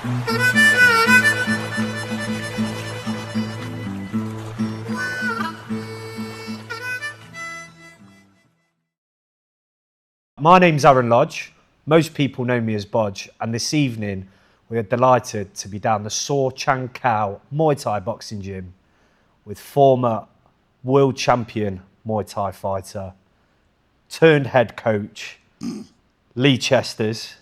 My name's Aaron Lodge. Most people know me as Bodge, and this evening we are delighted to be down the Chang Muay Thai boxing gym with former world champion Muay Thai fighter, turned head coach, Lee Chesters.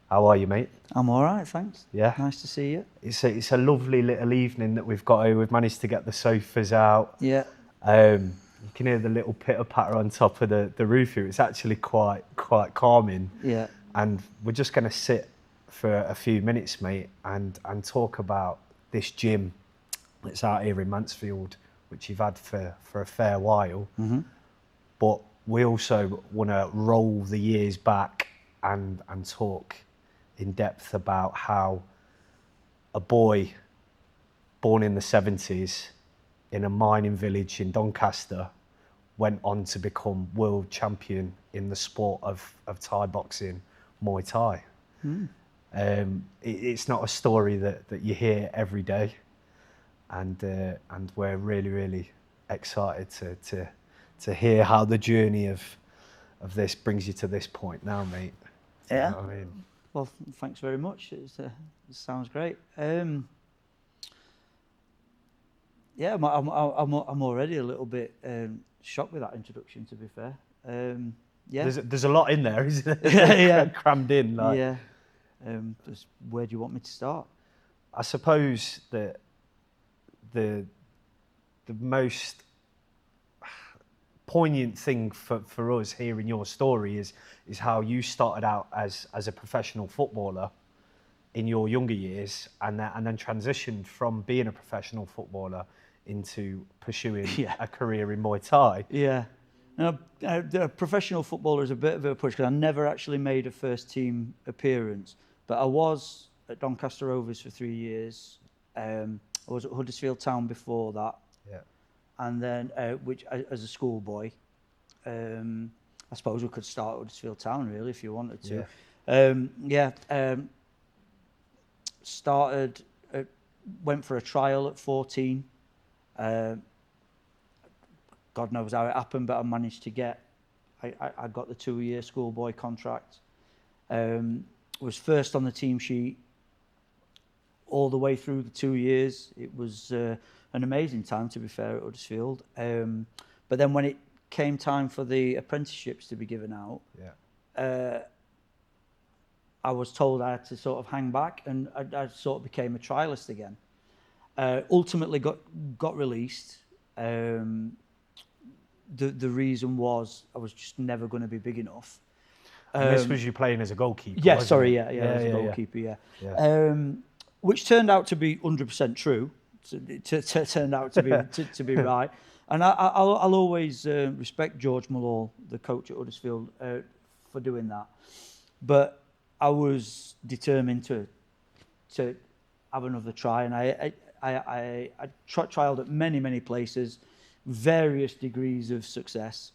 How are you, mate? I'm all right, thanks. Yeah? Nice to see you. It's a lovely little evening that we've got here. We've managed to get the sofas out. Yeah. You can hear the little pitter-patter on top of the roof here. It's actually quite calming. Yeah. And we're just going to sit for a few minutes, mate, and talk about this gym that's out here in Mansfield, which you've had for a fair while. Mm-hmm. But we also want to roll the years back and talk in depth about how a boy born in the 70s in a mining village in Doncaster went on to become world champion in the sport of Thai boxing, Muay Thai. It's not a story that you hear every day, and we're really excited to hear how the journey of this brings you to this point now, mate. Yeah. You know what I mean? Well, thanks very much. It sounds great. Yeah, I'm already a little bit shocked with that introduction, to be fair. Yeah. There's a lot in there, isn't there? Yeah. Crammed in. Like. Yeah. Just where do you want me to start? I suppose that the most poignant thing for us hearing your story is how you started out as a professional footballer in your younger years, and then transitioned from being a professional footballer into pursuing a career in Muay Thai. Yeah. The professional footballer is a bit of a push because I never actually made a first team appearance, but I was at Doncaster Rovers for 3 years. I was at Huddersfield Town before that. Yeah. And then, which as a schoolboy, I suppose we could start at Huddersfield Town really if you wanted to. Yeah. Started, went for a trial at 14. God knows how it happened, but I managed to get. I got the 2-year schoolboy contract. Was first on the team sheet all the way through the 2 years. It was an amazing time, to be fair, at Huddersfield. But then when it came time for the apprenticeships to be given out, I was told I had to sort of hang back, and I sort of became a trialist again. Ultimately got released. The reason was I was just never going to be big enough. And this was you playing as a goalkeeper? Yeah, sorry, yeah, as a goalkeeper, yeah. Which turned out to be 100% true. It turned out to be to be right. And I'll always respect George Malall, the coach at Huddersfield, for doing that. But I was determined to have another try, and I trialed at many places, various degrees of success,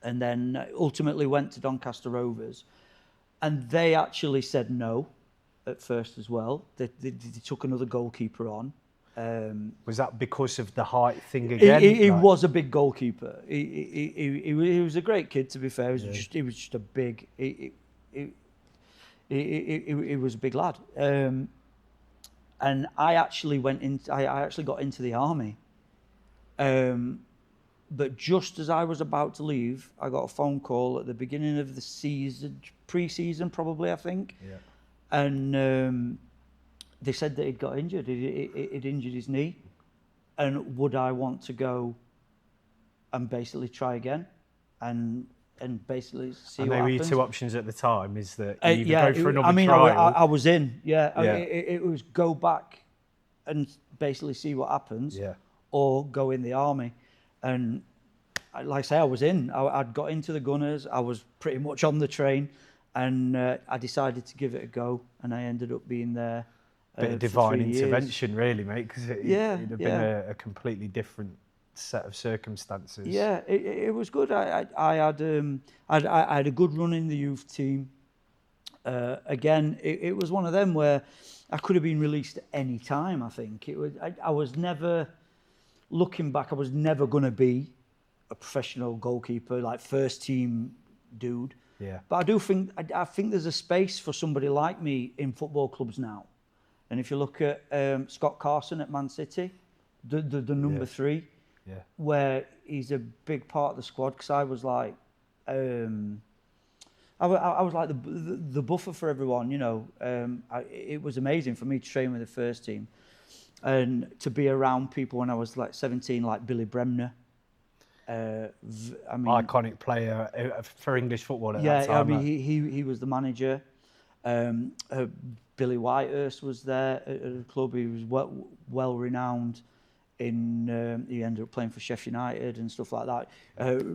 and then ultimately went to Doncaster Rovers, and they actually said no at first as well. They took another goalkeeper on. Was that because of the height thing again? He was a big goalkeeper. He was a great kid, to be fair. He was just a big. He was a big lad. And I actually got into the army. But just as I was about to leave, I got a phone call at the beginning of the season, pre-season probably, I think. Yeah. And they said that he'd got injured. He'd injured his knee. And would I want to go and basically try again? And basically see what happens. And they were your two options at the time, is that you either go for another trial? I was in, it was go back and basically see what happens, or go in the army. And like I say, I was in. I'd got into the Gunners. I was pretty much on the train, and I decided to give it a go, and I ended up being there. Bit of divine intervention, really, mate, because it'd have been a completely different set of circumstances. Yeah, it was good. I had a good run in the youth team. Again, it was one of them where I could have been released at any time. I think it was. I was never, looking back, I was never going to be a professional goalkeeper, like first team dude. Yeah. But I do think I think there's a space for somebody like me in football clubs now. And if you look at Scott Carson at Man City, the number 3, where he's a big part of the squad, because I was like, I was like the buffer for everyone, you know. It was amazing for me to train with the first team and to be around people when I was like 17, like Billy Bremner. I mean, iconic player for English football at that time. Yeah, I mean, he was the manager. Billy Whitehurst was there at the club. He was well renowned in. He ended up playing for Sheffield United and stuff like that.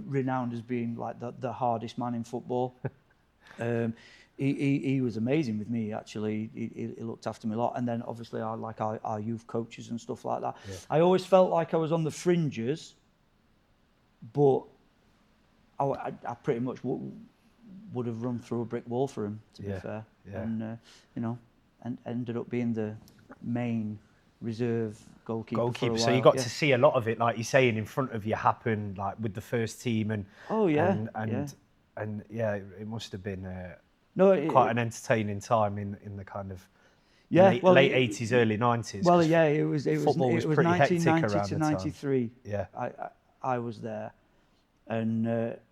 Renowned as being like the hardest man in football. He was amazing with me, actually. He looked after me a lot. And then obviously our youth coaches and stuff like that. Yeah. I always felt like I was on the fringes, but I pretty much would have run through a brick wall for him, to be fair. Yeah. And, you know, and ended up being the main reserve goalkeeper for a while. So you got to see a lot of it, like you're saying, in front of you happen, like with the first team. And and it must have been quite an entertaining time in the kind of late 80s, early 90s. Well, yeah, it was football was pretty hectic around 1990 to 93. Yeah, I was there, and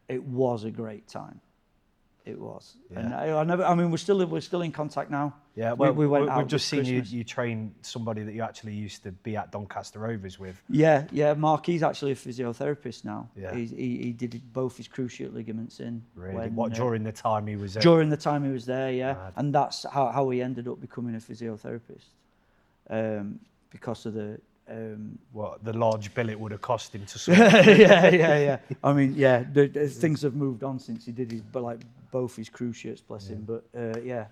it was a great time. It was, and I mean, we're still in contact now. Yeah, well, we've just seen Christmas. you train somebody that you actually used to be at Doncaster Rovers with. Yeah, Mark. He's actually a physiotherapist now. Yeah, he did both his cruciate ligaments in. Really? During the time he was there? During the time he was there, yeah. Mad. And that's how he ended up becoming a physiotherapist, because of the. The large bill it would have cost him to sort. yeah. I mean, things have moved on since he did both his cruciates, bless him. But we're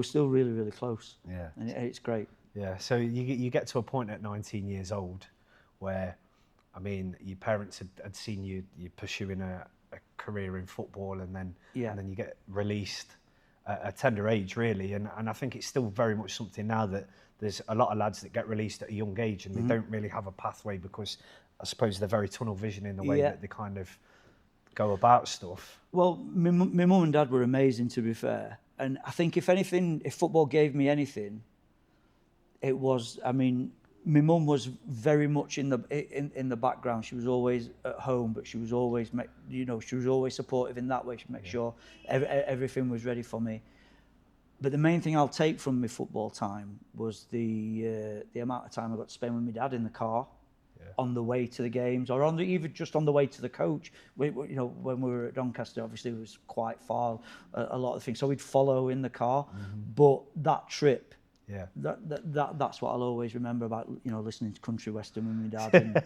still really, really close. Yeah, and it's great. Yeah, so you get to a point at 19 years old where, I mean, your parents had seen you pursuing a career in football, and then you get released at a tender age, really. And I think it's still very much something now that there's a lot of lads that get released at a young age and they don't really have a pathway, because I suppose they're very tunnel vision in the way that they kind of go about stuff. Well, my mum and dad were amazing, to be fair. And I think if anything, if football gave me anything, it was, I mean, my mum was very much in the background. She was always at home, but she was always, she was always supportive in that way. She'd make sure everything was ready for me. But the main thing I'll take from my football time was the amount of time I got to spend with my dad in the car, on the way to the games, or even just on the way to the coach. When we were at Doncaster, obviously it was quite far, a lot of things, so we'd follow in the car. But that trip, that's what I'll always remember about, listening to country western with my dad.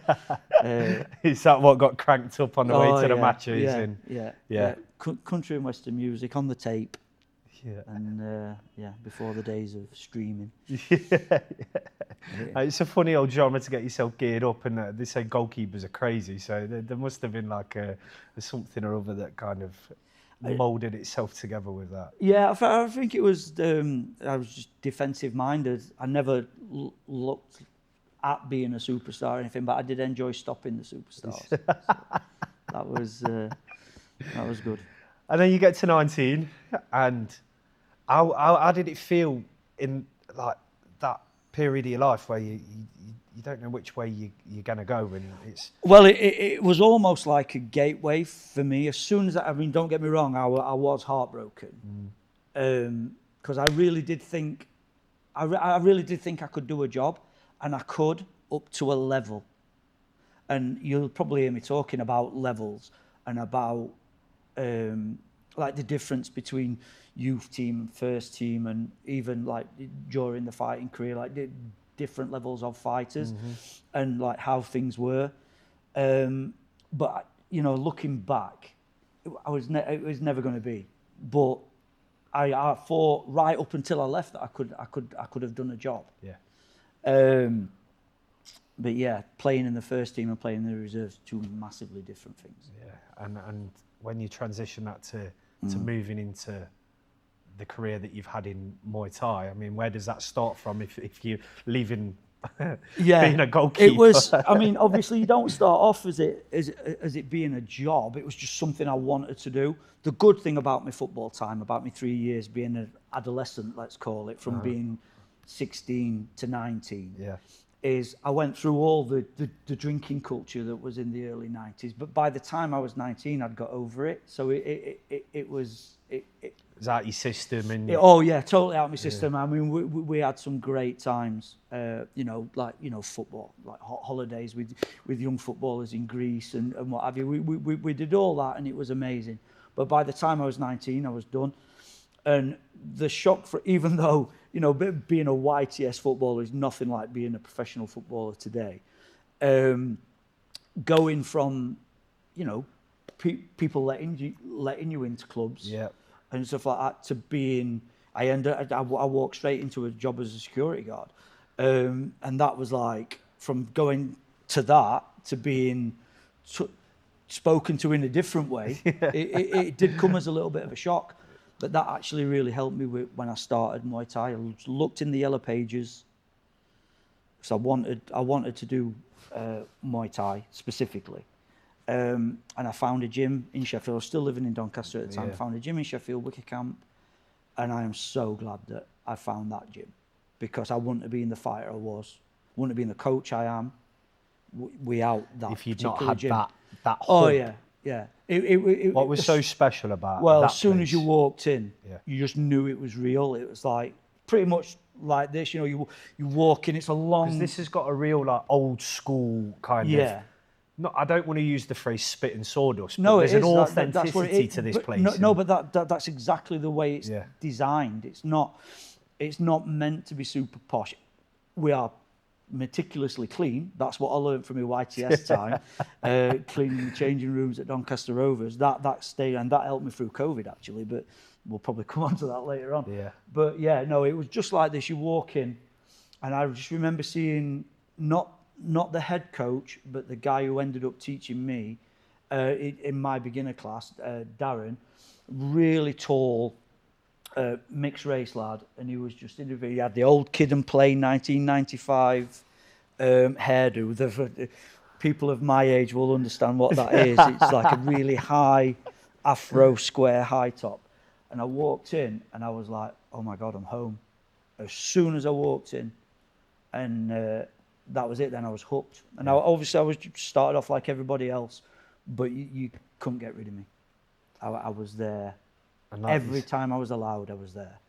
And, is that what got cranked up on the way to the matches? Yeah. Country and western music on the tape. Yeah. And before the days of streaming. It's a funny old genre to get yourself geared up, and they say goalkeepers are crazy, so there must have been like a something or other that kind of moulded itself together with that. Yeah, I think it was, I was just defensive minded. I never looked at being a superstar or anything, but I did enjoy stopping the superstars. So that was good. And then you get to 19, and how did it feel in like that period of your life where you don't know which way you're going to go, and it's... Well, it was almost like a gateway for me. As soon as don't get me wrong, I was heartbroken, because I really did think I could do a job, and I could up to a level. And you'll probably hear me talking about levels and about like the difference between youth team and first team, and even like during the fighting career, like the different levels of fighters, and like how things were. But looking back, it was never going to be. But I thought right up until I left that I could have done a job. Yeah. But yeah, playing in the first team and playing in the reserves, two massively different things. Yeah, and when you transition that to moving into the career that you've had in Muay Thai. I mean, where does that start from if you're leaving being a goalkeeper? It was, I mean, obviously you don't start off as it being a job. It was just something I wanted to do. The good thing about my football time, about my 3 years being an adolescent, let's call it, from being 16 to 19, is I went through all the drinking culture that was in the early 90s. But by the time I was 19, I'd got over it. So it was... Is that your system? And oh yeah, totally out of my system. I mean, we had some great times, football, like holidays with young footballers in Greece and what have you. We did all that, and it was amazing. But by the time I was 19, I was done. And the shock, for even though, being a YTS footballer is nothing like being a professional footballer today, going from, people letting you into clubs and stuff like that to being, I walked straight into a job as a security guard. And that was like, from going to that to being spoken to in a different way, it did come as a little bit of a shock. But that actually really helped me when I started Muay Thai. I looked in the yellow pages, because I wanted to do Muay Thai specifically. And I found a gym in Sheffield. I was still living in Doncaster at the time. I found a gym in Sheffield, Wicker Camp, and I am so glad that I found that gym, because I wouldn't have been the fighter I was, wouldn't have been the coach I am without that. If you'd not had gym. that hub. Oh yeah. What was so special about Well, that as soon place? as you walked in, you just knew it was real. It was like pretty much like this. You walk in. It's a long. 'Cause this has got a real like old school kind of. No, I don't want to use the phrase spit and sawdust. But there's an authenticity that's what it is. to this place. But that's exactly the way it's designed. It's not meant to be super posh. We are meticulously clean. That's what I learned from my YTS time, cleaning the changing rooms at Doncaster Rovers. That stayed, and that helped me through COVID actually. But we'll probably come on to that later on. But it was just like this. You walk in, and I just remember seeing not the head coach, but the guy who ended up teaching me in my beginner class, Darren, really tall, mixed race lad, and he was just he had the old Kid and Play 1995 hairdo. The people of my age will understand what that is. It's like a really high afro square high top. And I walked in and I was like, oh my God, I'm home. As soon as I walked in, and that was it. Then I was hooked. And I was started off like everybody else, but you couldn't get rid of me. I was there. And every time I was allowed, I was there.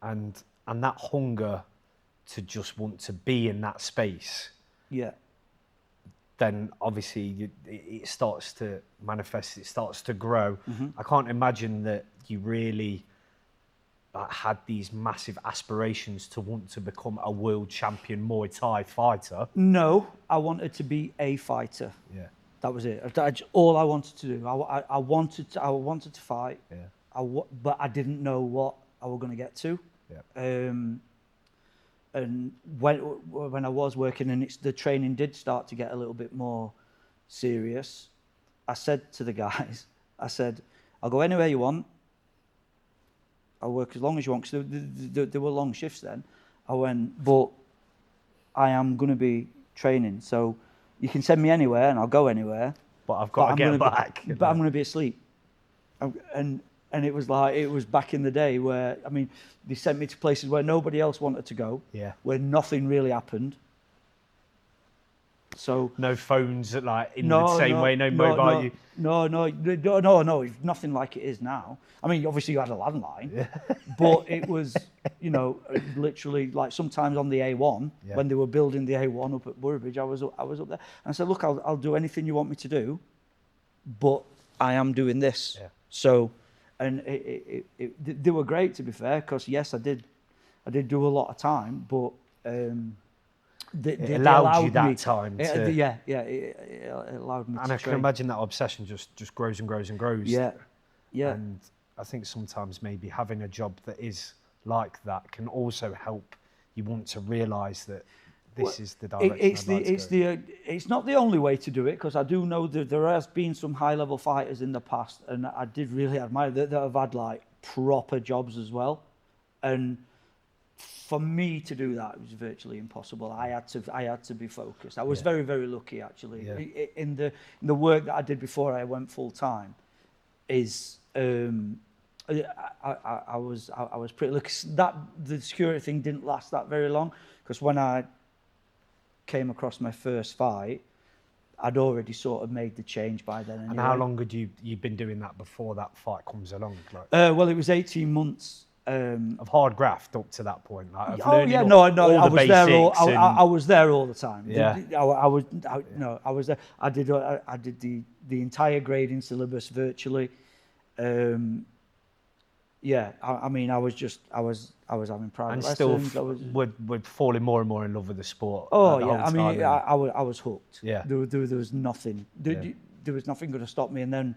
And that hunger to just want to be in that space. Yeah. Then obviously it starts to manifest. It starts to grow. Mm-hmm. I can't imagine that you really had these massive aspirations to want to become a world champion Muay Thai fighter. No, I wanted to be a fighter. Yeah. That was it. That's all I wanted to do. I wanted to fight. Yeah. But I didn't know what I was going to get to. Yeah. And when I was working, and the training did start to get a little bit more serious, I said to the guys, I'll go anywhere you want. I'll work as long as you want, because there were long shifts then. I went, but I am going to be training, so you can send me anywhere and I'll go anywhere. But I've got to get back. But I'm going to be asleep. And it was like, it was back in the day where, I mean, they sent me to places where nobody else wanted to go, where nothing really happened. So no phones the same way, no mobile. No, it's nothing like it is now. I mean, obviously you had a landline, but it was, literally like sometimes on the A1 when they were building the A1 up at Burbage, I was up there, and I said, look, I'll do anything you want me to do, but I am doing this. Yeah. So, and they were great, to be fair, because yes, I did do a lot of time, but. It allowed you that time to... it allowed me to And I can imagine that obsession just grows and grows and grows. Yeah. And I think sometimes maybe having a job that is like that can also help you want to realise that this is the direction It's not the only way to do it, because I do know that there has been some high-level fighters in the past, and I did really admire that have had like proper jobs as well. And for me to do that, it was virtually impossible. I had to be focused. I was very, very lucky, actually. Yeah. In the work that I did before I went full time, I was pretty lucky. That the security thing didn't last that very long, because when I came across my first fight, I'd already sort of made the change by then. Anyway. And how long had you been doing that before that fight comes along? Like? Well, it was 18 months. Of hard graft up to that point. Like, I was there. I was there all the time. Yeah. I was there. I did the entire grading syllabus virtually. I mean, I was having private lessons. And still would falling more and more in love with the sport. Oh yeah, I mean, I was hooked. Yeah. There was nothing. There was nothing going to stop me. And then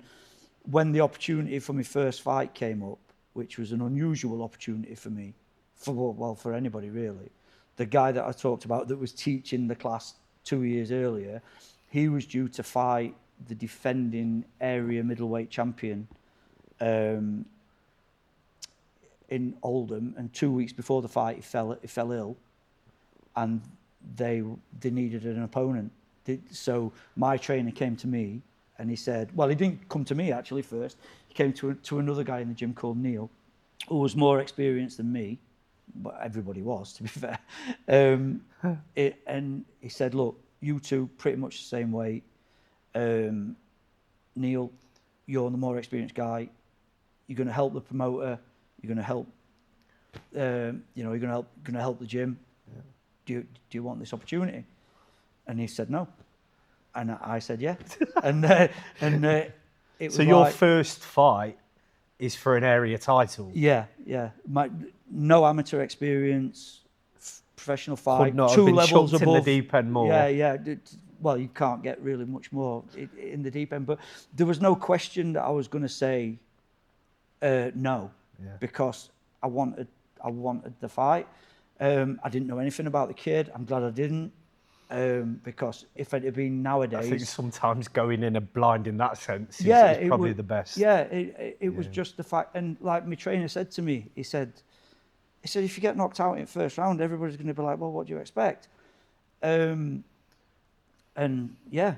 when the opportunity for my first fight came up, which was an unusual opportunity for me, for anybody really. The guy that I talked about that was teaching the class 2 years earlier, he was due to fight the defending area middleweight champion in Oldham, and 2 weeks before the fight he fell ill, and they needed an opponent. So my trainer came to me and he said, well, he didn't come to me actually first. He came to another guy in the gym called Neil, who was more experienced than me, but everybody was, to be fair. And he said, look, you two pretty much the same weight. Neil, you're the more experienced guy. You're going to help the promoter. You're going to help. You're going to help the gym. Yeah. Do you want this opportunity? And he said no, and I said yeah. and it was so your first fight is for an area title. Yeah. No amateur experience, professional fight. Could not 2 have been levels chucked above. In the deep end more. Yeah. Well, you can't get really much more in the deep end, but there was no question that I was going to say no, because I wanted the fight. I didn't know anything about the kid. I'm glad I didn't, because if it had been nowadays, I think sometimes going in a blind in that sense is probably the best. Yeah, it was just the fact, and like my trainer said to me, he said, if you get knocked out in the first round, everybody's going to be like, well, what do you expect? And yeah,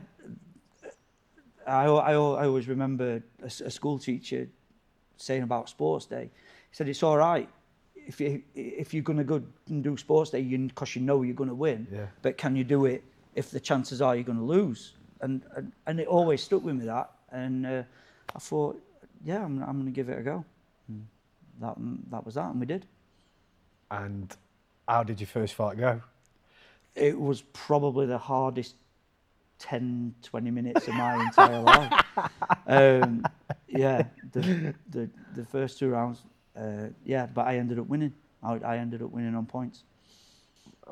I always remember a school teacher saying about sports day. He said, it's all right if you're going to go and do sports day, because you know you're going to win, but can you do it if the chances are you're going to lose? And it always stuck with me, that. And I thought, yeah, I'm going to give it a go. And that was that, and we did. And how did your first fight go? It was probably the hardest 10, 20 minutes of my entire life. The first 2 rounds, but I ended up winning. I ended up winning on points.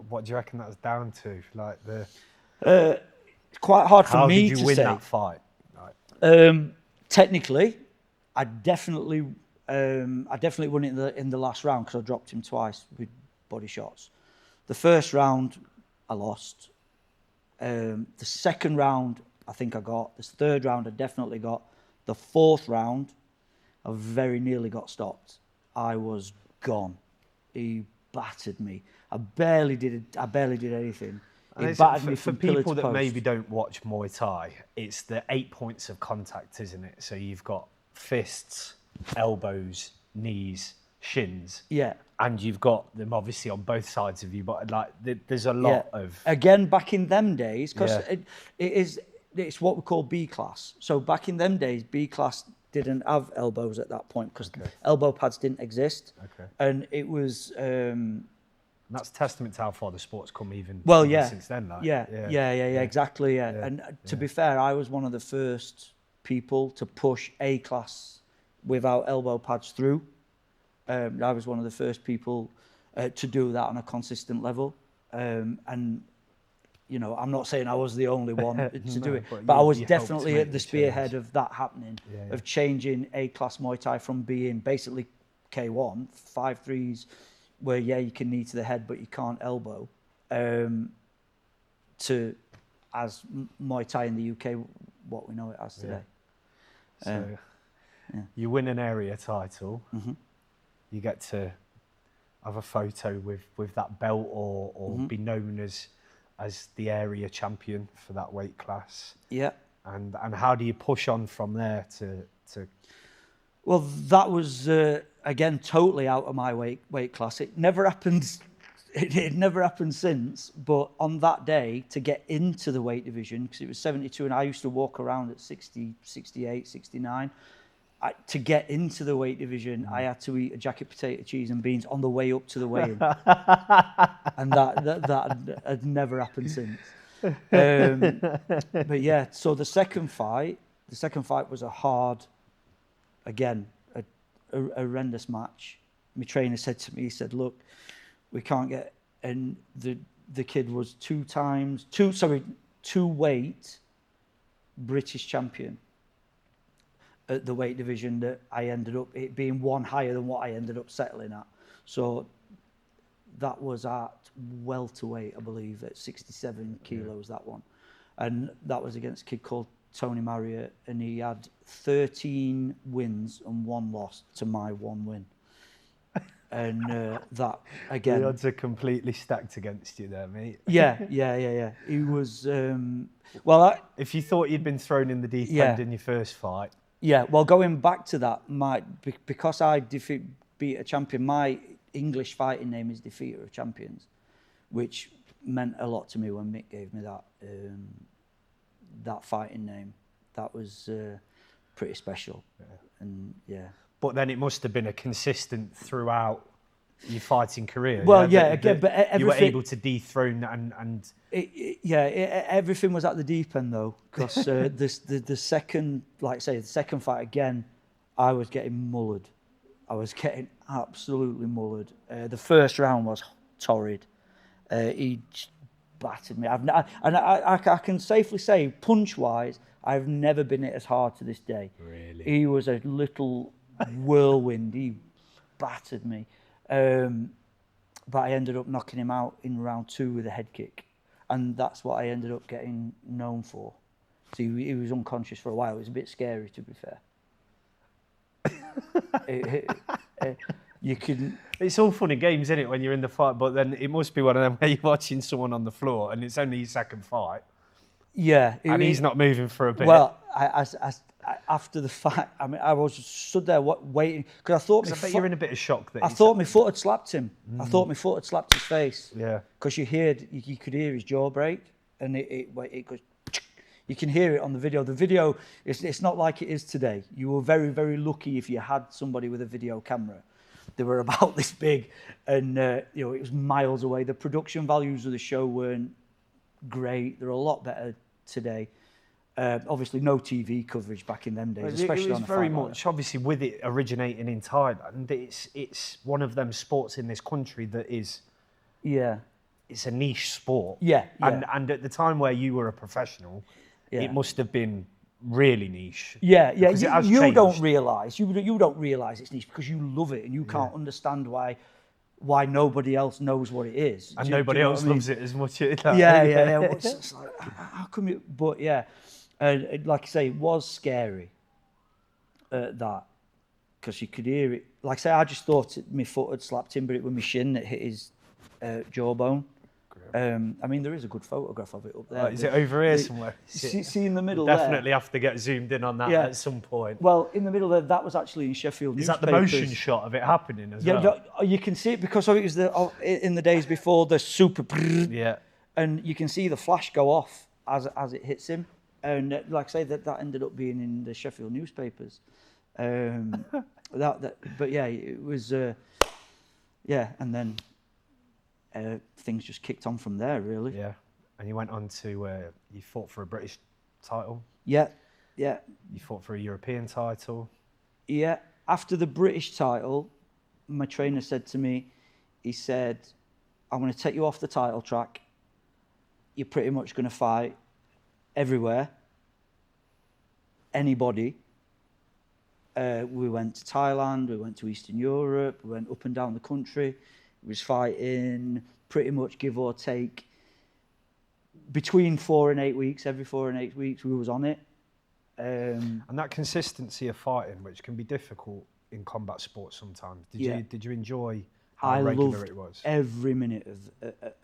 What do you reckon that's down to? Like it's quite hard for me to say. How did you win that fight? Technically, I definitely won it in the last round, because I dropped him twice with body shots. The first round, I lost. The second round, I think I got. The third round, I definitely got. The fourth round, I very nearly got stopped. I was gone. He battered me. I barely did anything. He battered me from pillar to post. For people that maybe don't watch Muay Thai, it's the 8 points of contact, isn't it? So you've got fists, elbows, knees, shins. Yeah. And you've got them obviously on both sides of you, but like there's a lot of... Again, back in them days, because it's what we call B class. So back in them days, B class didn't have elbows at that point, because elbow pads didn't exist. Okay. And it was... that's testament to how far the sport's come even since then. Like. Exactly. Yeah. And to be fair, I was one of the first people to push A class without elbow pads through. I was one of the first people to do that on a consistent level. And, you know, I'm not saying I was the only one to do it, but I was definitely at the spearhead of that happening, of changing A-class Muay Thai from being basically K1, 5-3s, where, you can knee to the head, but you can't elbow, to, as Muay Thai in the UK, what we know it as today. So you win an area title. you get to have a photo with that belt or be known as the area champion for that weight class. Yeah. And how do you push on from there to? Well, that was again totally out of my weight class. It never happened. It never happened since. But on that day, to get into the weight division, because it was 72, and I used to walk around at 60, 68, 69. To get into the weight division, I had to eat a jacket potato, cheese and beans on the way up to the weigh-in. And that had never happened since. But yeah, so the second fight was a hard, again, a horrendous match. My trainer said to me, he said, look, we can't get, and the kid was two-weight British champion at the weight division that I ended up, it being one higher than what I ended up settling at. So that was at welterweight, I believe, at 67 kilos, that one. And that was against a kid called Tony Marriott, and he had 13 wins and 1 loss to my 1 win. And that, again... The odds are completely stacked against you there, mate. Yeah. He was... if you thought you'd been thrown in the deep end in your first fight... Yeah, well, going back to that, because I beat a champion, my English fighting name is Defeater of Champions, which meant a lot to me when Mick gave me that fighting name. That was pretty special. Yeah. And yeah. But then it must have been a consistent throughout your fighting career. Well, again, but everything... You were able to dethrone and... Everything was at the deep end, though, because the second, like I say, the second fight, again, I was getting mullered. I was getting absolutely mullered. The first round was torrid. He just battered me. I can safely say, punch-wise, I've never been hit as hard to this day. Really? He was a little whirlwind. He battered me. But I ended up knocking him out in round 2 with a head kick. And that's what I ended up getting known for. So he was unconscious for a while. It was a bit scary, to be fair. You couldn't... It's all fun and games, isn't it, when you're in the fight? But then it must be one of them where you're watching someone on the floor and it's only his second fight. Yeah. And he's not moving for a bit. Well, I after the fight, I mean, I was stood there waiting because I thought... I bet you're in a bit of shock that I thought my foot had slapped him. I thought my foot had slapped his face. Yeah. Because you could hear his jaw break, and it goes... You can hear it on the video. The video, it's not like it is today. You were very, very lucky if you had somebody with a video camera. They were about this big, and it was miles away. The production values of the show weren't great. They're a lot better today. Obviously, no TV coverage back in them days, especially on a fight. It was very much, obviously, with it originating in Thailand, it's one of them sports in this country that is... Yeah. It's a niche sport. Yeah. And at the time where you were a professional, it must have been really niche. Yeah. You don't realise it's niche because you love it and you can't understand why nobody else knows what it is. And nobody else loves it as much as that. Yeah. It's like, how come you... But yeah, like I say, it was scary, that, because you could hear it. Like I say, I just thought my foot had slapped him, but it was my shin that hit his jawbone. I mean, there is a good photograph of it up there. Is it over here somewhere? See in the middle definitely have to get zoomed in on that at some point. Well, in the middle there, that was actually in Sheffield newspapers. Is that the motion shot of it happening as well? Yeah, you can see it because it was in the days before the super... Yeah. And you can see the flash go off as it hits him. And like I say, that ended up being in the Sheffield newspapers. But yeah, it was... and then... things just kicked on from there, really. Yeah, and you went on to you fought for a British title. Yeah. You fought for a European title. Yeah. After the British title, my trainer said to me, he said, "I'm going to take you off the title track. You're pretty much going to fight everywhere, anybody." We went to Thailand. We went to Eastern Europe. We went up and down the country. Was fighting pretty much give or take between 4 and 8 weeks. Every 4 and 8 weeks we was on it. And that consistency of fighting, which can be difficult in combat sports sometimes. Did you enjoy I how regular loved it was? every minute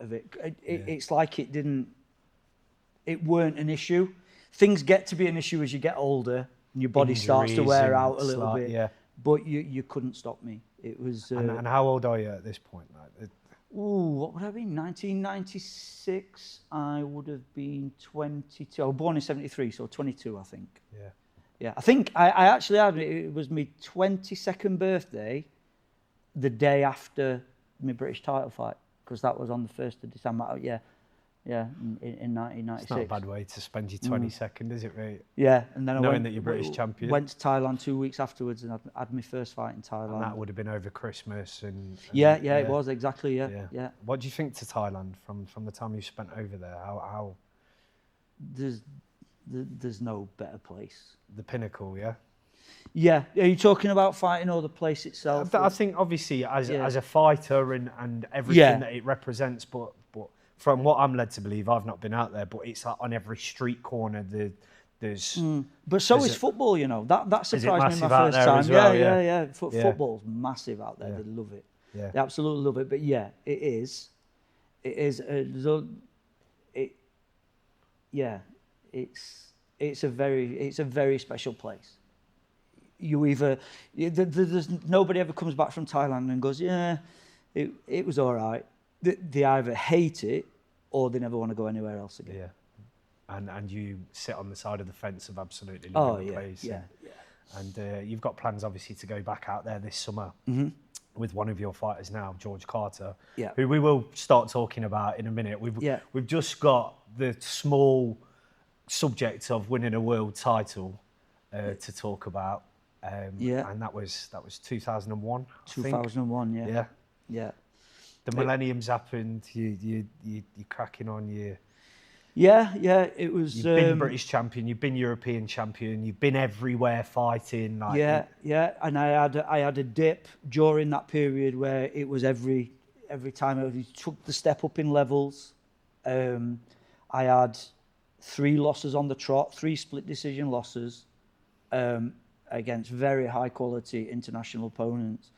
of it. It's like it weren't an issue. Things get to be an issue as you get older and your body starts to wear out a little bit. Yeah. But you couldn't stop me. It was. And how old are you at this point? Like, what would I be? 1996. I would have been 22. I was born in 73, so 22, I think. Yeah. Yeah, I think I actually had it was my 22nd birthday, the day after my British title fight, because that was on the 1st of December. Yeah, in 1996. It's not a bad way to spend your 22nd, is it, right? Yeah, and then knowing that you're British champion. Went to Thailand 2 weeks afterwards, and had my first fight in Thailand. And that would have been over Christmas, and yeah, it was exactly. Yeah. What do you think to Thailand from the time you spent over there? How there's no better place. The pinnacle, yeah. Yeah, are you talking about fighting or the place itself? I think obviously as a fighter and everything that it represents, but from what I'm led to believe, I've not been out there, but it's like on every street corner there's. But so is football, you know. That surprised me my first time. Well, yeah. Football's massive out there. They love it. Yeah. They absolutely love it. But yeah, it is. It's a very special place. There's nobody ever comes back from Thailand and goes, it was all right. They either hate it or they never want to go anywhere else again. Yeah, and you sit on the side of the fence of absolutely loving the place. Yeah. And you've got plans obviously to go back out there this summer with one of your fighters now, George Carter, who we will start talking about in a minute. We've just got the small subject of winning a world title to talk about. And that was 2001. 2001, yeah. The millennium's happened. You're cracking on. It was. You've been British champion. You've been European champion. You've been everywhere fighting. And I had a dip during that period where it was every time I took the step up in levels. I had 3 losses on the trot, 3 split decision losses against very high quality international opponents,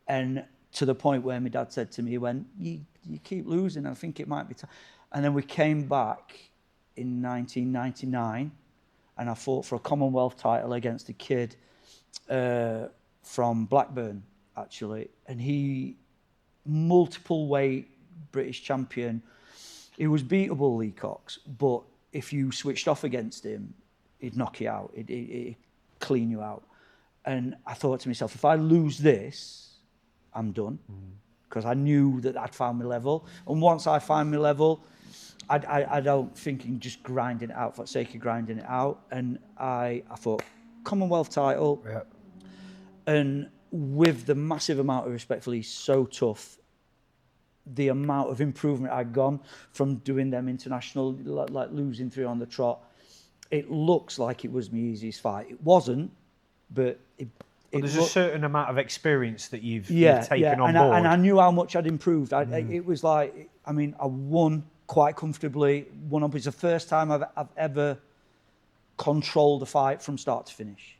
and to the point where my dad said to me, you keep losing, I think it might be time. And then we came back in 1999 and I fought for a Commonwealth title against a kid from Blackburn, actually. And he, multiple weight British champion. He was beatable, Lee Cox, but if you switched off against him, he'd knock you out, he'd clean you out. And I thought to myself, if I lose this, I'm done, because I knew that I'd found my level. And once I find my level, I don't think in just grinding it out for the sake of grinding it out. And I thought, Commonwealth title, and with the massive amount of respect for he's so tough, the amount of improvement I'd gone from doing them international, like losing 3 on the trot, it looks like it was my easiest fight. It wasn't, but there's a certain amount of experience that you've taken on board. And I knew how much I'd improved. It was like, I won quite comfortably. It's the first time I've ever controlled a fight from start to finish.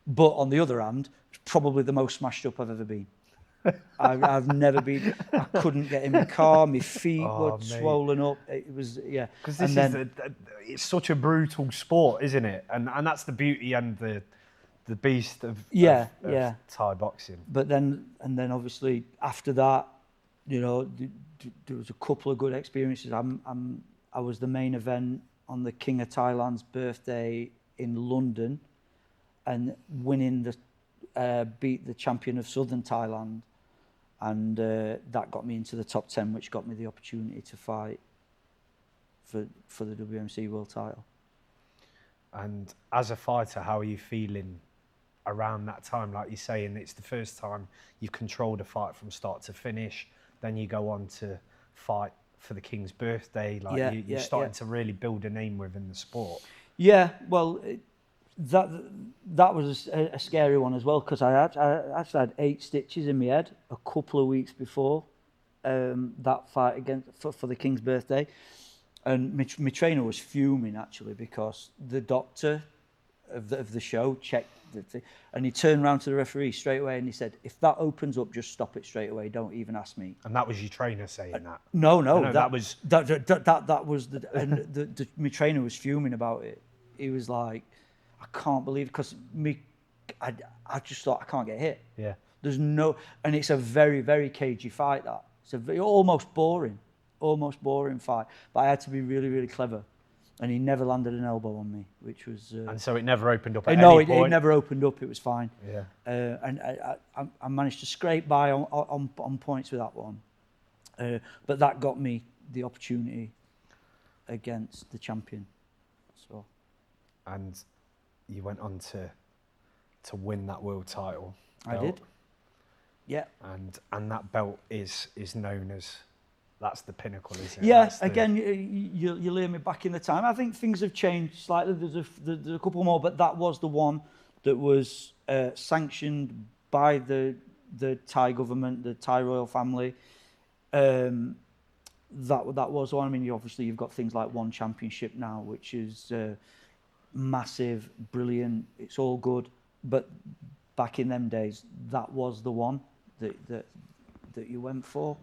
But on the other hand, it's probably the most smashed up I've ever been. I've never been. I couldn't get in my car. My feet were swollen up. It was because it's such a brutal sport, isn't it? And that's the beauty and the beast of Thai boxing. But then obviously after that, there was a couple of good experiences. I was the main event on the King of Thailand's birthday in London, and winning beat the champion of Southern Thailand, and that got me into the top 10, which got me the opportunity to fight for the WMC world title. And as a fighter, how are you feeling around that time? Like you're saying, it's the first time you've controlled a fight from start to finish. Then you go on to fight for the King's birthday. You're starting to really build a name within the sport. Yeah, well, that was a scary one as well, because I actually had 8 stitches in my head a couple of weeks before that fight for the King's birthday. And my trainer was fuming, actually, because the doctor of the show, checked the thing, and he turned around to the referee straight away and he said, "If that opens up, just stop it straight away. Don't even ask me." And that was your trainer saying that? No, That was my trainer was fuming about it. He was like, "I can't believe it," because I just thought I can't get hit. Yeah. There's no, and it's a very, very cagey fight. That it's a very, almost boring fight. But I had to be really, really clever, and he never landed an elbow on me, which was. And so it never opened up. At no, any point? It never opened up. It was fine. Yeah. And I managed to scrape by on points with that one, but that got me the opportunity against the champion. So. And you went on to win that world title. I did. Yeah. And that belt is known as, that's the pinnacle, isn't it? Yeah. Again, you lay me back in the time. I think things have changed slightly. There's a couple more, but that was the one that was sanctioned by the Thai government, the Thai royal family. That was one. I mean, obviously you've got things like One Championship now, which is massive, brilliant. It's all good, but back in them days, that was the one that you went for.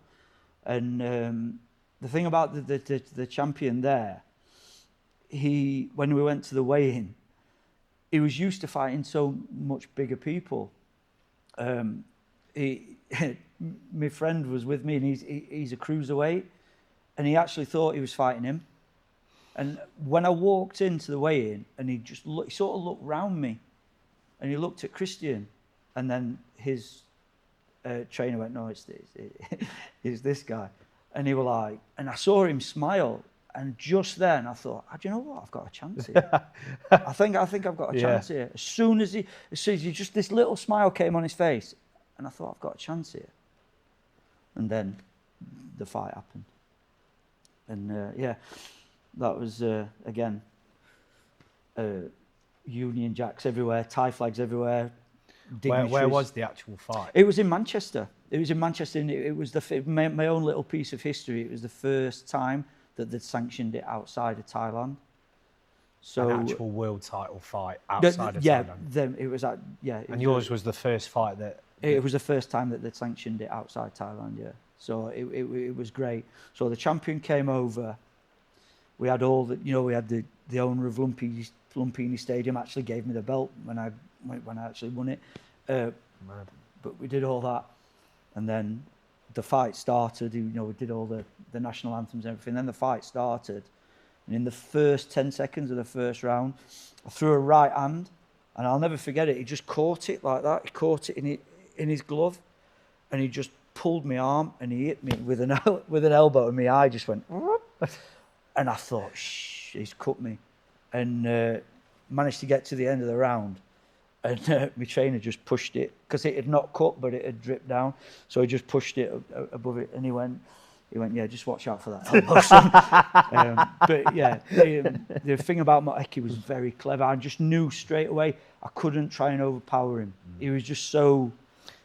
And the thing about the champion there, when we went to the weigh-in, he was used to fighting so much bigger people. My friend was with me, and he's a cruiserweight, and he actually thought he was fighting him. And when I walked into the weigh-in, and he sort of looked round me, and he looked at Christian, and then his trainer went, "No, it's this guy." And he was like, and I saw him smile, and just then I thought, "Do you know what? I've got a chance here. I think I've got a chance here." As soon as just this little smile came on his face, and I thought, "I've got a chance here." And then the fight happened, and that was again Union Jacks everywhere, Thai flags everywhere. Where was the actual fight? It was in Manchester. It was in Manchester, and it was my own little piece of history. It was the first time that they'd sanctioned it outside of Thailand. So an actual world title fight outside of Thailand. It was and yours was the first fight that. It was the first time that they'd sanctioned it outside Thailand. Yeah. So it was great. So the champion came over. We had all the, we had the owner of Lumpini Stadium actually gave me the belt when I actually won it. But we did all that, and then the fight started. We did all the national anthems and everything. Then the fight started, and in the first 10 seconds of the first round, I threw a right hand, and I'll never forget it. He just caught it like that. He caught it in his glove, and he just pulled my arm, and he hit me with an elbow, and my eye just went. And I thought, he's cut me, and managed to get to the end of the round. And my trainer just pushed it, because it had not cut, but it had dripped down. So he just pushed it above it, and he went, "Yeah, just watch out for that elbow, son." But yeah, the thing about Moeki was very clever. I just knew straight away I couldn't try and overpower him. He was just so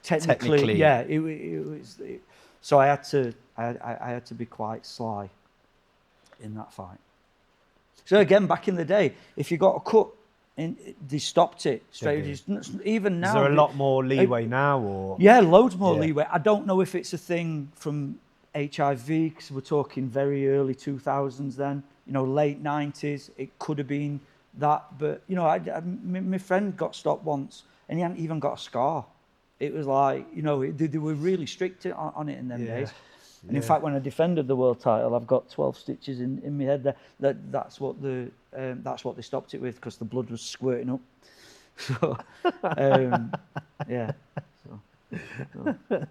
technically. Yeah, it was. So I had to be quite sly in that fight. So again, back in the day, if you got a cut, they stopped it straight. Even now, is there a lot more leeway now, or? Yeah, loads more leeway. I don't know if it's a thing from HIV, because we're talking very early 2000s then. Late 90s. It could have been that, but my friend got stopped once, and he hadn't even got a scar. It was like they were really strict on it in them days. And in fact, when I defended the world title, I've got 12 stitches in my head there. That's what they stopped it with, because the blood was squirting up. So, yeah. So,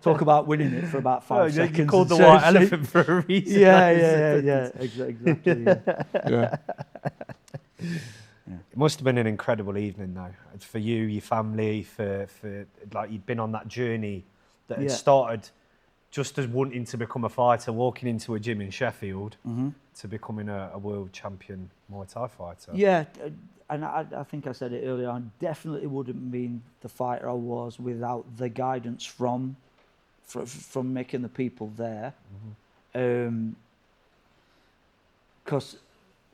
talk about winning it for about 5 seconds. You called the white elephant for a reason. Yeah. Exactly. Yeah. It must have been an incredible evening, though, for you, your family, for like you'd been on that journey that had started just as wanting to become a fighter, walking into a gym in Sheffield, to becoming a world champion Muay Thai fighter. Yeah, and I think I said it earlier, I definitely wouldn't been the fighter I was without the guidance from making the people there. Because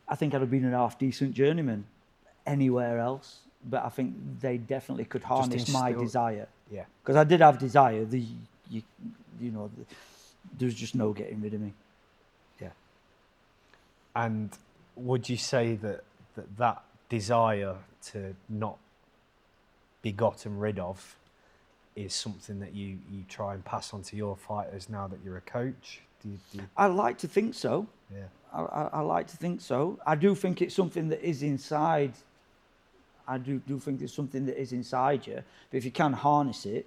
I think I'd have been an half-decent journeyman anywhere else. but I think they definitely could harness my desire. Yeah. Because I did have desire. There's just no getting rid of me. Yeah. And would you say that desire to not be gotten rid of is something that you try and pass on to your fighters now that you're a coach? Do you... I like to think so. Yeah. I like to think so. I do think it's something that is inside. I do think it's something that is inside you. But if you can harness it,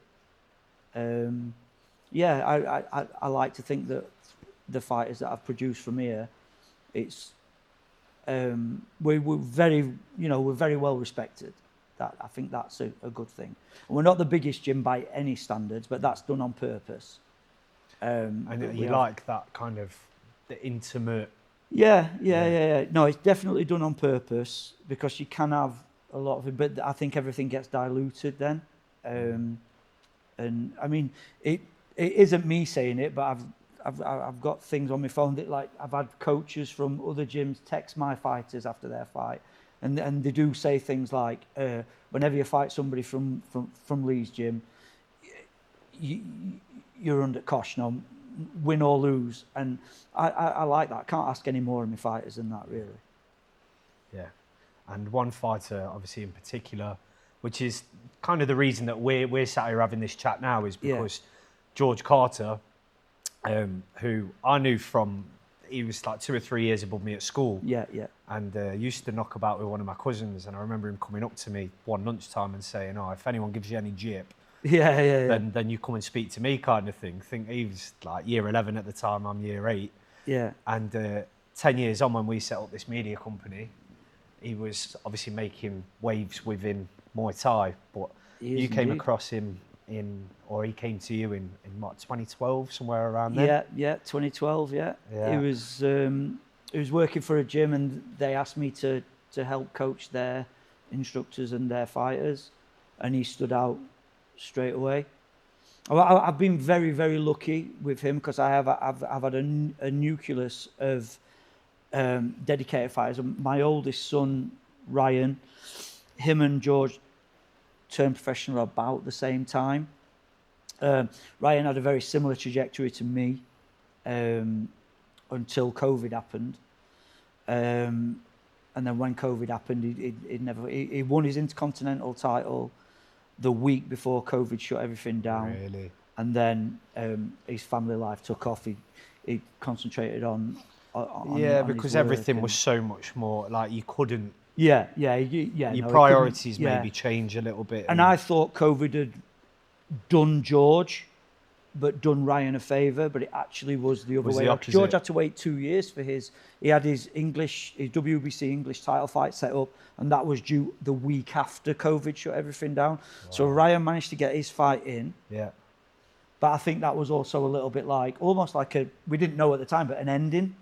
I like to think that the fighters that I've produced from here, it's we're very well respected. That I think that's a good thing. And we're not the biggest gym by any standards, but that's done on purpose. And you like that kind of the intimate. Yeah. No, it's definitely done on purpose because you can have a lot of it, but I think everything gets diluted then. And I mean, it isn't me saying it, but I've got things on my phone that, like, I've had coaches from other gyms text my fighters after their fight, and they do say things like, whenever you fight somebody from Lee's gym, you're under cosh, win or lose, and I like that. I can't ask any more of my fighters than that, really. Yeah, and one fighter, obviously in particular, which is kind of the reason that we're sat here having this chat now, is because George Carter, who I knew from, he was like 2 or 3 years above me at school. Yeah. And used to knock about with one of my cousins, and I remember him coming up to me one lunchtime and saying, "Oh, if anyone gives you any jip, then you come and speak to me," kind of thing. I think he was like year 11 at the time, I'm year 8. Yeah. And 10 years on, when we set up this media company, he was obviously making waves within Muay Thai, but you came across him he came to you in what, 2012, somewhere around there? Yeah, 2012, yeah. He was working for a gym, and they asked me to help coach their instructors and their fighters, and he stood out straight away. I've been very, very lucky with him because I've had a nucleus of dedicated fighters. My oldest son, Ryan, him and George turned professional about the same time. Ryan had a very similar trajectory to me until COVID happened. And then when COVID happened, he won his Intercontinental title the week before COVID shut everything down. Really? And then his family life took off. He concentrated on because everything was so much more, like, you couldn't. Your priorities maybe change a little bit. And I thought COVID had done George, but done Ryan a favour, but it actually was the other way. George had to wait 2 years for he had his WBC English title fight set up, and that was due the week after COVID shut everything down. Wow. So Ryan managed to get his fight in. Yeah. But I think that was also a little bit like, almost like we didn't know at the time, but an ending.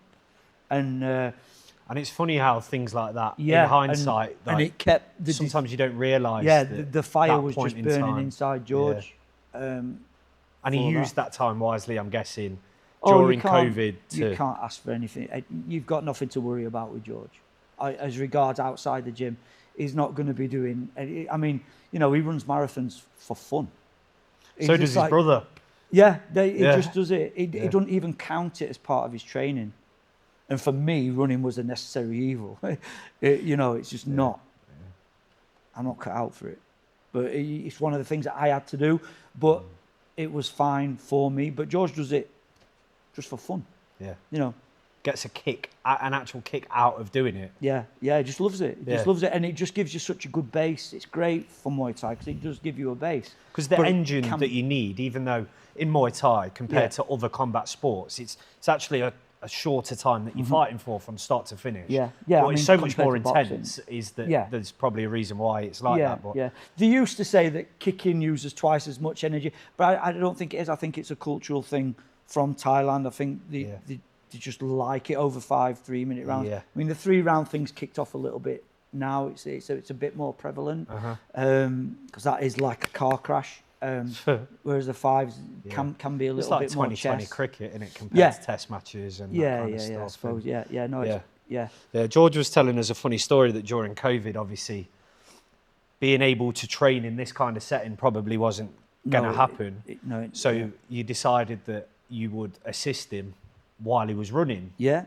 And it's funny how things like that, in hindsight, and it kept sometimes you don't realise. Yeah, the fire was just burning inside George. Yeah. And he used that time wisely, I'm guessing, during COVID. You can't ask for anything. You've got nothing to worry about with George. As regards outside the gym, he's not going to be doing. I mean, he runs marathons for fun. So does his brother. Yeah, he just does it. He doesn't even count it as part of his training. And for me, running was a necessary evil. It's just not. Yeah. I'm not cut out for it. But it's one of the things that I had to do. But it was fine for me. But George does it just for fun. Yeah. Gets an actual kick out of doing it. Yeah, he just loves it. He just loves it. And it just gives you such a good base. It's great for Muay Thai because it does give you a base. Because the engine that you need, even though in Muay Thai, compared to other combat sports, it's actually a shorter time that you're fighting for from start to finish. Yeah. But it's so much more intense, is that there's probably a reason why it's like that. But they used to say that kicking uses twice as much energy, but I don't think it is. I think it's a cultural thing from Thailand. I think they just like it over 5 3-minute rounds. I mean, the 3-round thing's kicked off a little bit now. It's a bit more prevalent because that is like a car crash. Whereas the 5s can be a little bit more chess. It's like 2020 cricket, and it compared to test matches and that kind of stuff. I suppose. George was telling us a funny story that during COVID, obviously, being able to train in this kind of setting probably wasn't going to happen. So you decided that you would assist him while he was running. Yeah.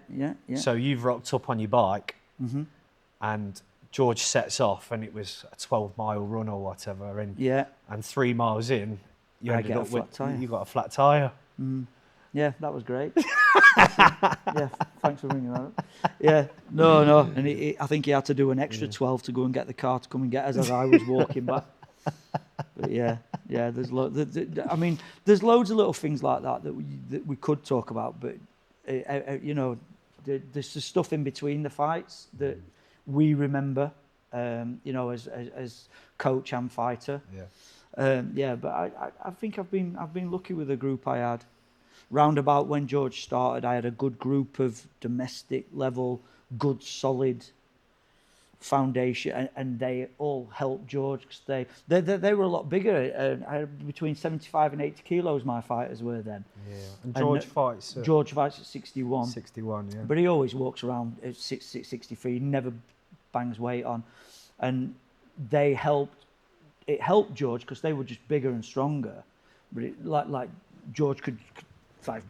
So you've rocked up on your bike, and George sets off, and it was a 12-mile run or whatever, and 3 miles in, you ended up with you got a flat tire. Yeah, that was great. Yeah, thanks for bringing that up. Yeah, no, and I think he had to do an extra 12 to go and get the car to come and get us as I was walking back. But yeah, there's there's loads of little things like that we could talk about, but you know, there's the stuff in between the fights that we remember, you know, as coach and fighter. But I think I've been lucky with the group I had. Round about when George started, I had a good group of domestic level, good solid foundation, and they all helped George because they were a lot bigger. I had between 75 and 80 kilos. My fighters were then. Yeah, and George fights. George fights at 61. 61, yeah. But he always walks around at 63. He never bangs weight on, and they helped. It helped George because they were just bigger and stronger. But it, like George could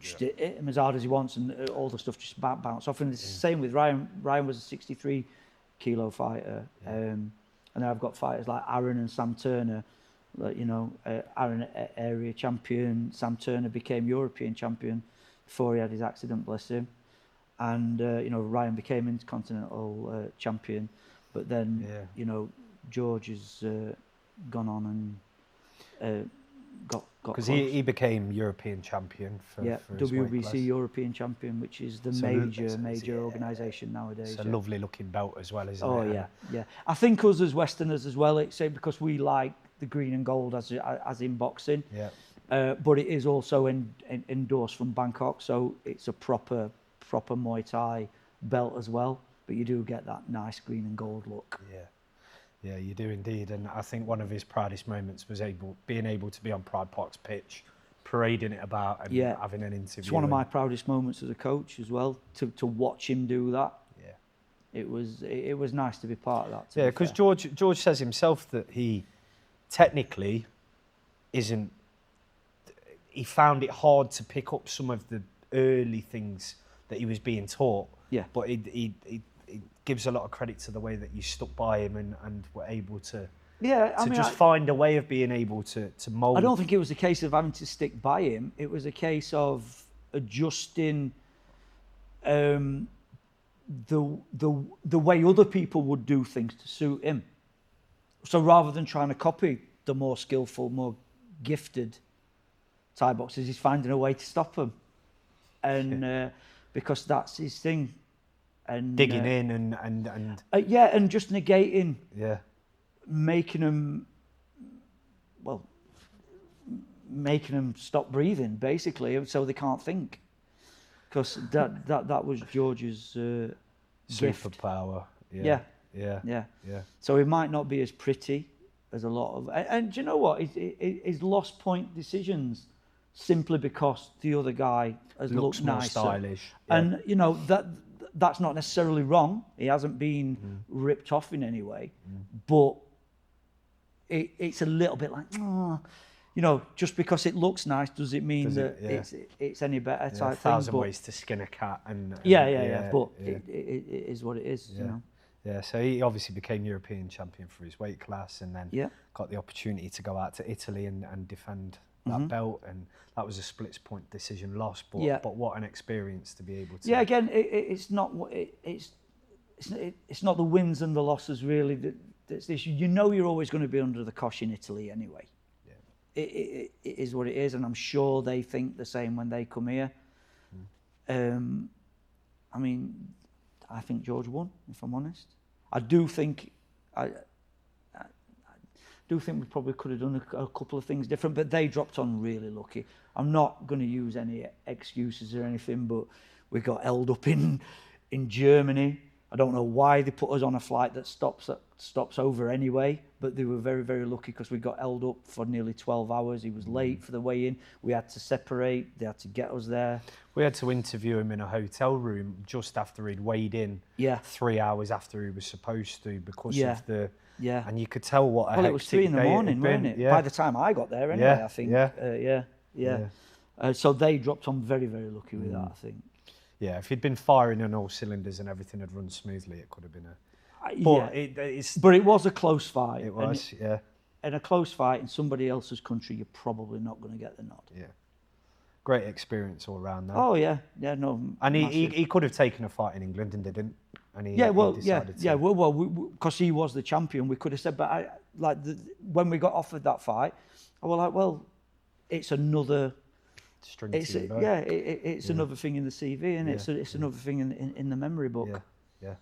just hit him as hard as he wants, and all the stuff just bounce off. And it's the same with Ryan. Ryan was a 63 kilo fighter, and I've got fighters like Aaron and Sam Turner. Like, you know, Aaron area champion. Sam Turner became European champion before he had his accident, bless him. And you know, Ryan became intercontinental champion. But then you know, George has gone on and got because he became European champion for his weight WBC class. European champion, which is the major organisation nowadays. It's a lovely looking belt as well, isn't it? Oh yeah. I think us as Westerners as well, it's because we like the green and gold as in boxing. But it is also endorsed from Bangkok, so it's a proper Muay Thai belt as well. But you do get that nice green and gold look. Yeah, you do indeed. And I think one of his proudest moments was being able to be on Pride Park's pitch, parading it about and having an interview. It's one of my proudest moments as a coach as well, to watch him do that. Yeah. It was nice to be part of that. Yeah, because George says himself that he technically isn't... He found it hard to pick up some of the early things that he was being taught. Yeah. But he gives a lot of credit to the way that you stuck by him and were able to find a way of being able to mould. I don't think it was a case of having to stick by him. It was a case of adjusting the way other people would do things to suit him. So rather than trying to copy the more skillful, more gifted Thai boxers, he's finding a way to stop them. And because that's his thing. And digging in and and just negating, making them stop breathing basically, so they can't think, because that was George's superpower. Yeah. So it might not be as pretty as a lot of, and do you know what? He's lost point decisions simply because the other guy looks more nicer, stylish, and you know that's not necessarily wrong. He hasn't been ripped off in any way, but it's a little bit like, you know, just because it looks nice, does it mean it's any better? Type 1,000 thing, ways to skin a cat, and but it is what it is. You know. Yeah, so he obviously became European champion for his weight class, and then got the opportunity to go out to Italy and defend that belt, and that was a split point decision loss, but what an experience to be able to. Yeah, again, it's not it's not the wins and the losses really that's the issue. You know, you're always going to be under the cosh in Italy anyway. Yeah, it is what it is, and I'm sure they think the same when they come here. I mean, I think George won, if I'm honest. I do think we probably could have done a couple of things different, but they dropped on really lucky. I'm not going to use any excuses or anything, but we got held up in Germany I don't know why they put us on a flight that stops over anyway, but they were very, very lucky because we got held up for nearly 12 hours. He was late for the weigh-in. We had to separate. They had to get us there. We had to interview him in a hotel room just after he'd weighed in. Yeah. 3 hours after he was supposed to because of the... Yeah. And you could tell what a Well, it was 3 in the morning, wasn't it? Yeah. By the time I got there anyway, I think. Yeah. So they dropped on very, very lucky with that, I think. Yeah, if he'd been firing on all cylinders and everything had run smoothly, it could have been a... But it was a close fight. It was, yeah. In a close fight in somebody else's country, you're probably not going to get the nod. Yeah. Great experience all around, though. Oh, yeah. Yeah, no. And he could have taken a fight in England and didn't. And he decided to. Well, because he was the champion, we could have said, but when we got offered that fight, I was like, well, it's another... String it's to your bow. it's another thing in the CV, and it's another thing in the memory book. Yeah.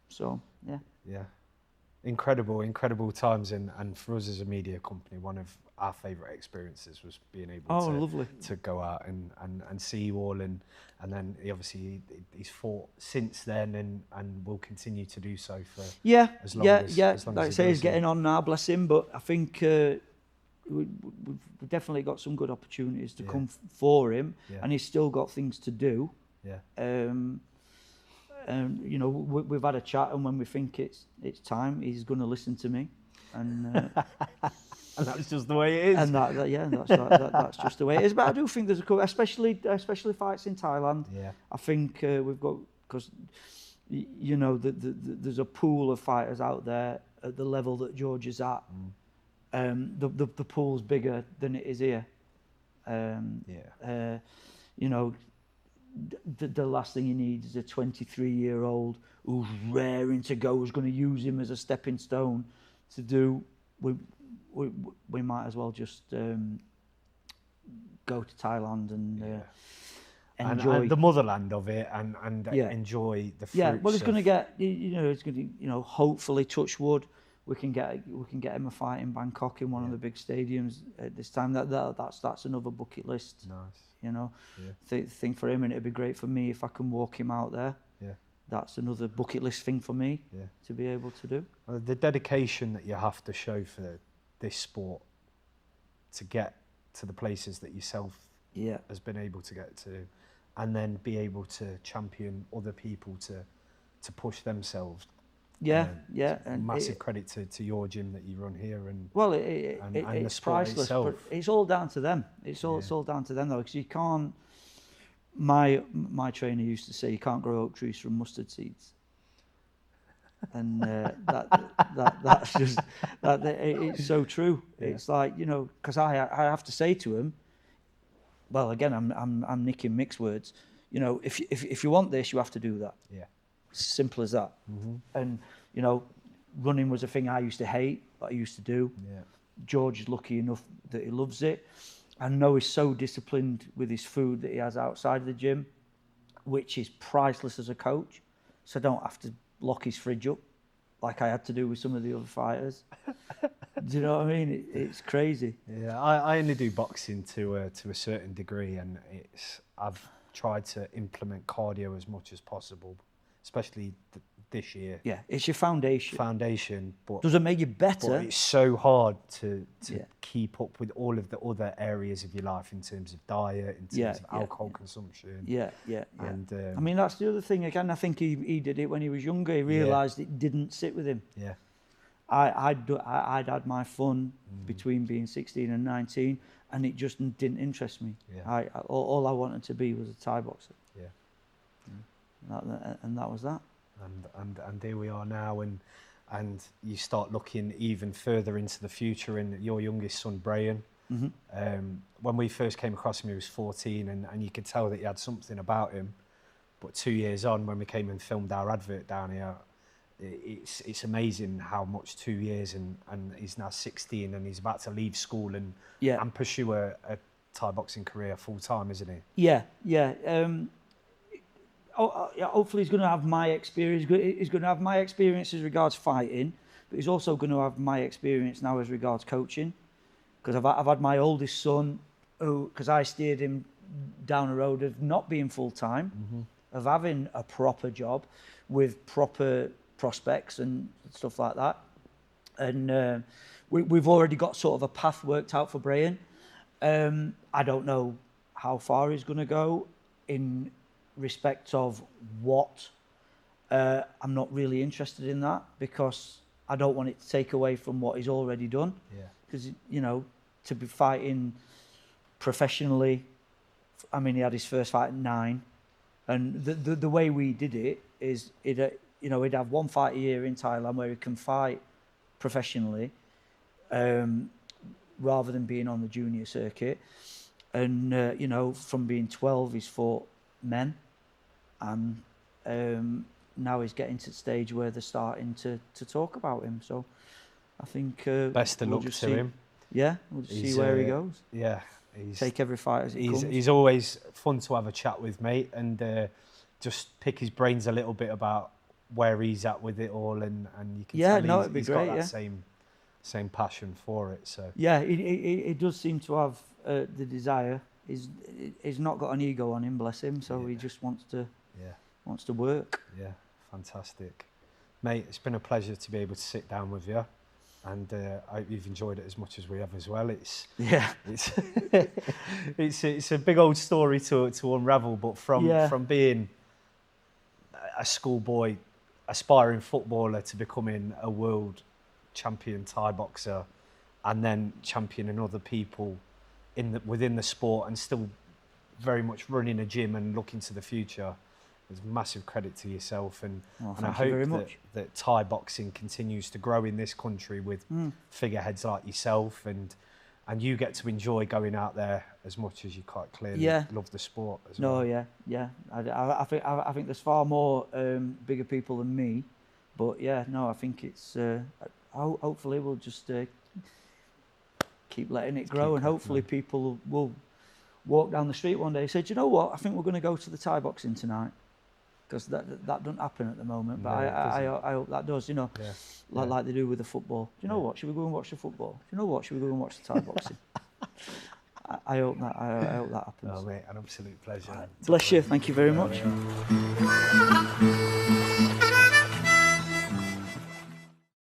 So Yeah. Incredible times, and for us as a media company, one of our favourite experiences was being able to go out and see you all, and then he's fought since then and will continue to do so for as long as like I say, he's getting on now, bless him, but I think we've definitely got some good opportunities to come for him, and he's still got things to do. You know, we've had a chat, and when we think it's time, he's going to listen to me, and and that's just the way it is. And that's just the way it is. But I do think there's a couple, especially fights in Thailand. Yeah. I think we've got, because you know, there's a pool of fighters out there at the level that George is at. The pool's bigger than it is here. You know, the last thing you need is a 23-year-old who's raring to go, who's going to use him as a stepping stone to do. We might as well just go to Thailand and enjoy and the motherland of it, and enjoy the fruits. Yeah, well, he's going to get, you know, it's going to, you know, hopefully, touch wood, we can get him a fight in Bangkok in one of the big stadiums at this time. That's another bucket list. Nice. You know, thing for him, and it'd be great for me if I can walk him out there. Yeah. That's another bucket list thing for me to be able to do. The dedication that you have to show for this sport to get to the places that yourself has been able to get to, and then be able to champion other people to push themselves. And massive credit to your gym that you run here, and well, and it's the sport priceless. itself. But it's all down to them. It's all down to them though, because you can't. My trainer used to say you can't grow oak trees from mustard seeds, and that's just it's so true. Yeah. It's like, you know, because I have to say to him, well, again, I'm nicking mixed words. You know, if you want this, you have to do that. Yeah. Simple as that. Mm-hmm. And, you know, running was a thing I used to hate, but I used to do. Yeah. George is lucky enough that he loves it. I know he's so disciplined with his food that he has outside the gym, which is priceless as a coach. So I don't have to lock his fridge up like I had to do with some of the other fighters. Do you know what I mean? It's crazy. Yeah, I only do boxing to a certain degree, and I've tried to implement cardio as much as possible, especially this year. Yeah, it's your foundation. But does it make you better? But it's so hard to keep up with all of the other areas of your life in terms of diet, in terms of alcohol consumption. Yeah. And I mean, that's the other thing. Again, I think he did it when he was younger. He realised it didn't sit with him. Yeah. I'd had my fun between being 16 and 19, and it just didn't interest me. Yeah. All I wanted to be was a Thai boxer. Yeah. And that was that. And here we are now, and you start looking even further into the future. And your youngest son, Brian, when we first came across him, he was 14, and you could tell that he had something about him. But 2 years on, when we came and filmed our advert down here, it's amazing how much 2 years, and he's now 16, and he's about to leave school and pursue a Thai boxing career full time, isn't he? Yeah. Hopefully he's going to have my experience. He's going to have my experience as regards fighting, but he's also going to have my experience now as regards coaching, because I've had my oldest son, who, because I steered him down a road of not being full time, of having a proper job with proper prospects and stuff like that. And we've already got sort of a path worked out for Brian. I don't know how far he's going to go in respect of what. I'm not really interested in that because I don't want it to take away from what he's already done. Yeah. Because, you know, to be fighting professionally, I mean, he had his first fight at 9. And the way we did it is, he'd have one fight a year in Thailand where he can fight professionally rather than being on the junior circuit. And, you know, from being 12, he's fought men. And now he's getting to the stage where they're starting to talk about him. So I think... best of luck to him. Yeah, we'll just see where he goes. Yeah. Take every fight as it comes. He's always fun to have a chat with, mate, and just pick his brains a little bit about where he's at with it all, and you can tell it'd be he's great, got that same passion for it. So yeah, he does seem to have the desire. He's not got an ego on him, bless him. So he just wants to work. Yeah, fantastic, mate. It's been a pleasure to be able to sit down with you. And I hope you've enjoyed it as much as we have as well. It's a big old story to unravel, but from being a schoolboy, aspiring footballer to becoming a world champion Thai boxer, and then championing other people within the sport, and still very much running a gym and looking to the future. There's massive credit to yourself, and I hope that Thai boxing continues to grow in this country with figureheads like yourself, and you get to enjoy going out there as much as you quite clearly love the sport as well. No, yeah. I think there's far more bigger people than me, but I think it's hopefully we'll just keep letting it grow, and hopefully people will walk down the street one day and say, do you know what? I think we're going to go to the Thai boxing tonight. Because that doesn't happen at the moment, but I hope that does, like they do with the football. Do you know what? Should we go and watch the football? Do you know what? Should we go and watch the Thai boxing? I hope that happens. Oh, mate, an absolute pleasure. Bless you. Thank you very much.